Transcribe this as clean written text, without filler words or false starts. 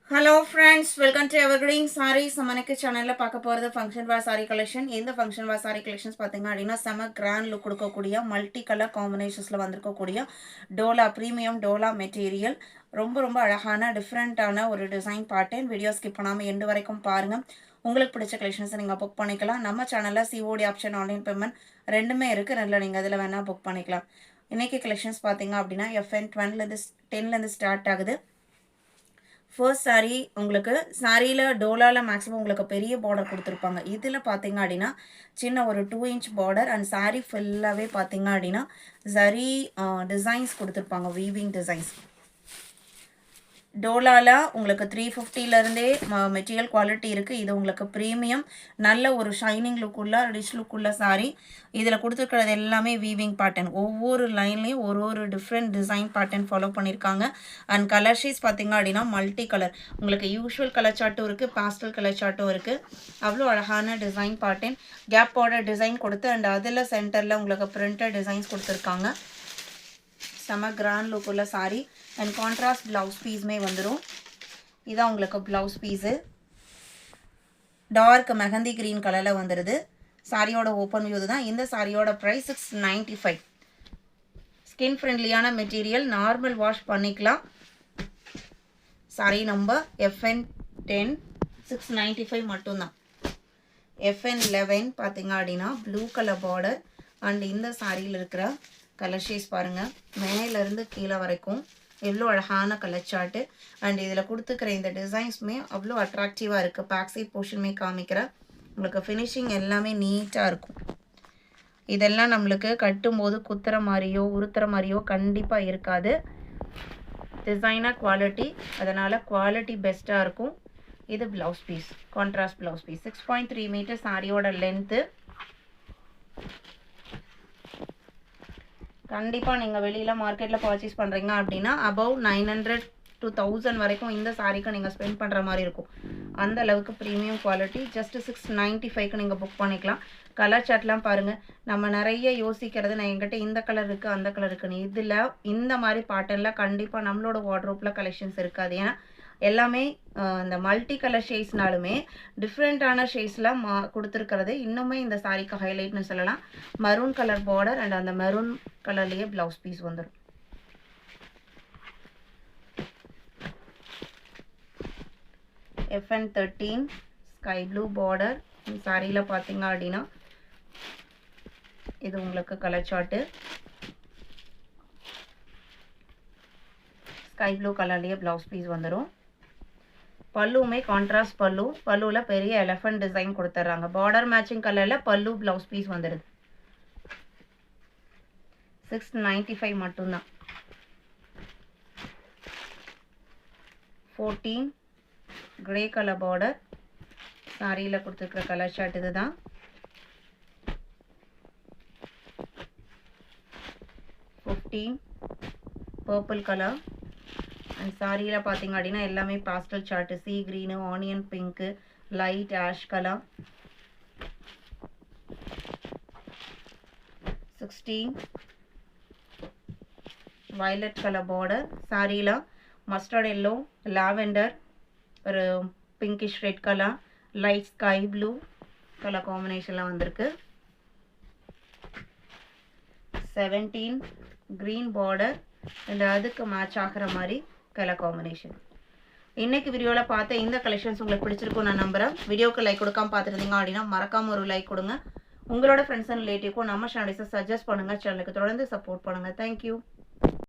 Hello friends, welcome to Evergreen Sarees. நமக்கு சேனலில் பார்க்க போகிறது ஃபங்க்ஷன் வேர் சாரீ கலெக்ஷன். இந்த ஃபங்க்ஷன் வேர் சாரீ கலெக்ஷன்ஸ் பார்த்தீங்க அப்படின்னா செம கிராண்ட் லுக் கொடுக்கக்கூடிய மல்டி கலர் காம்பினேஷன்ஸில் வந்திருக்கக்கூடிய டோலா ப்ரீமியம் டோலா மெட்டீரியல். ரொம்ப ரொம்ப அழகான டிஃப்ரெண்ட்டான ஒரு டிசைன் பேட்டர்ன். வீடியோ ஸ்கிப் பண்ணாமல் எண்டு வரைக்கும் பாருங்கள். உங்களுக்கு பிடிச்ச கலெக்ஷன்ஸை நீங்கள் புக் பண்ணிக்கலாம். நம்ம சேனலில் சிஓடி ஆப்ஷன், ஆன்லைன் பேமெண்ட் ரெண்டுமே இருக்குது. ரெண்டில் நீங்கள் அதில் வேணால் புக் பண்ணிக்கலாம். இன்றைக்கி கலெக்ஷன்ஸ் பார்த்தீங்க அப்படின்னா FN 10லேருந்து ஸ்டார்ட் ஆகுது. ஃபர்ஸ்ட் சாரீ உங்களுக்கு சாரியில் டோலாவில் மேக்ஸிமம் உங்களுக்கு பெரிய பார்டர் கொடுத்துருப்பாங்க. இதில் பார்த்தீங்க அப்படின்னா சின்ன ஒரு 2 இன்ச் பார்டர் அண்ட் சாரீ ஃபுல்லாகவே பார்த்தீங்க அப்படின்னா சரி டிசைன்ஸ் கொடுத்துருப்பாங்க, வீவிங் டிசைன்ஸ். டோலாவில் உங்களுக்கு 350லேருந்தே மெட்டீரியல் குவாலிட்டி இருக்குது. இது உங்களுக்கு ப்ரீமியம் நல்ல ஒரு ஷைனிங் லுக்குள்ள ரிச் லுக்குள்ள சாரீ. இதில் கொடுத்துருக்கிறது எல்லாமே வீவிங் பேட்டர்ன். ஒவ்வொரு லைன்லேயும் ஒரு டிஃப்ரெண்ட் டிசைன் பேட்டர்ன் ஃபாலோ பண்ணியிருக்காங்க. அண்ட் கலர் ஷீட்ஸ் பார்த்தீங்க அப்படின்னா மல்டி கலர். உங்களுக்கு யூஷுவல் கலர் சார்ட்டும் இருக்குது, பாஸ்டல் கலர் சார்ட்டும் இருக்குது. அவ்வளோ அழகான டிசைன் பேட்டர்ன். கேப் பார்டர் டிசைன் கொடுத்து அண்ட் அதில் சென்டரில் உங்களுக்கு பிரிண்டட் டிசைன்ஸ் கொடுத்துருக்காங்க. செம கிராண்ட் லுக்குள்ள சாரீ அண்ட் கான்ட்ராஸ்ட் ப்ளவுஸ் பீஸுமே வந்துடும். இதான் உங்களுக்கு blouse piece. Dark mehndi green கலரில் வந்துடுது. சாரியோட ஓப்பன் வியூ தான். இந்த சாரியோட ப்ரைஸ் 695. ஸ்கின் ஃப்ரெண்ட்லியான மெட்டீரியல், நார்மல் வாஷ் பண்ணிக்கலாம். சாரி நம்பர் FN 10 695 மட்டும்தான். FN 11 பார்த்தீங்க அப்படின்னா ப்ளூ கலர் பார்டர் அண்ட் இந்த சாரியில் இருக்கிற கலர் ஷேட்ஸ் பாருங்கள், மேலேருந்து கீழே வரைக்கும் எவ்வளோ அழகான கலர் சார்ட்டு. அண்ட் இதில் கொடுத்துக்கிற இந்த டிசைன்ஸுமே அவ்வளோ அட்ராக்டிவாக இருக்குது. பேக் சைட் போர்ஷனுமே காமிக்கிற உங்களுக்கு ஃபினிஷிங் எல்லாமே நீட்டாக இருக்கும். இதெல்லாம் நம்மளுக்கு கட்டும்போது குத்துற மாதிரியோ உறுத்துற மாதிரியோ கண்டிப்பாக இருக்காது. டிசைனாக குவாலிட்டி, அதனால் குவாலிட்டி பெஸ்ட்டாக இருக்கும். இது blouse piece, contrast blouse piece. 6.3 metre சாரியோட லென்த்து. கண்டிப்பாக நீங்கள் வெளியில் மார்க்கெட்டில் பர்ச்சேஸ் பண்ணுறீங்க அப்படின்னா அபவ் 900 to 1000 வரைக்கும் இந்த சாரீக்கு நீங்கள் ஸ்பெண்ட் பண்ணுற மாதிரி இருக்கும். அந்த அளவுக்கு ப்ரீமியம் குவாலிட்டி. ஜஸ்ட் 695க்கு நீங்கள் புக் பண்ணிக்கலாம். கலர் சார்ட்லாம் பாருங்கள். நம்ம நிறைய யோசிக்கிறது, நான் என்கிட்ட இந்த கலர் இருக்குது அந்த கலர் இருக்குன்னு. இதில் இந்த மாதிரி பேட்டர்னில் கண்டிப்பாக நம்மளோட வார்ட்ரோப்பில் கலெக்ஷன்ஸ் இருக்காது. ஏன்னா எல்லாமே இந்த மல்டி கலர் ஷேட்ஸ்னாலுமே டிஃப்ரெண்ட்டான ஷேட்ஸில் கொடுத்துருக்கிறது இன்னுமே இந்த சாரீக்கு ஹைலைட்னு சொல்லலாம். மரூன் கலர் பார்டர் அண்ட் அந்த மெரூன் கலர்லேயே ப்ளவுஸ் பீஸ் வந்துடும். FN 13 sky blue border. சாரியில் பார்த்தீங்க அப்படின்னா இது உங்களுக்கு கலர் சார்ட்டு. ஸ்கை ப்ளூ கலர்லேயே ப்ளவுஸ் பீஸ் வந்துடும். பல்லுமே கான்ட்ராஸ்ட் பல்லு. பல்லுவில் பெரிய எலஃபண்ட் டிசைன் கொடுத்துட்றாங்க. பார்டர் மேட்சிங் கலரில் பல்லு ப்ளவுஸ் பீஸ் வந்துடுது. 695 மட்டும்தான். 14 கிரே கலர் பார்டர். சாரியில் கொடுத்துருக்குற கலர் ஷர்ட் இது தான். 15 பர்பிள் கலர். அண்ட் சாரியில் பார்த்தீங்க அப்படின்னா எல்லாமே pastel chart. Sea green, onion pink, light ash colour. 16 violet colour border. சாரியில் மஸ்டர்ட் எல்லோ, லாவெண்டர், ஒரு pinkish red colour, light sky blue colour காம்பினேஷனில் வந்திருக்கு. 17 க்ரீன் பார்டர் அண்ட் அதுக்கு மேட்ச் ஆகிற மாதிரி கலர் காம்பினேஷன். இன்னைக்கு வீடியோவில் பார்த்த இந்த கலெக்ஷன்ஸ் உங்களுக்கு பிடிச்சிருக்கும் நான் நம்புகிறேன். வீடியோக்கு லைக் கொடுக்காம பார்த்துருந்தீங்க அப்படின்னா மறக்காமல் ஒரு லைக் கொடுங்க. உங்களோட ஃப்ரெண்ட்ஸ் அண்ட் ரிலேட்டிவ்க்கும் நம்ம சேனல்ஸை சஜஸ்ட் பண்ணுங்கள். சேனலுக்கு தொடர்ந்து சப்போர்ட் பண்ணுங்கள். தேங்க்யூ.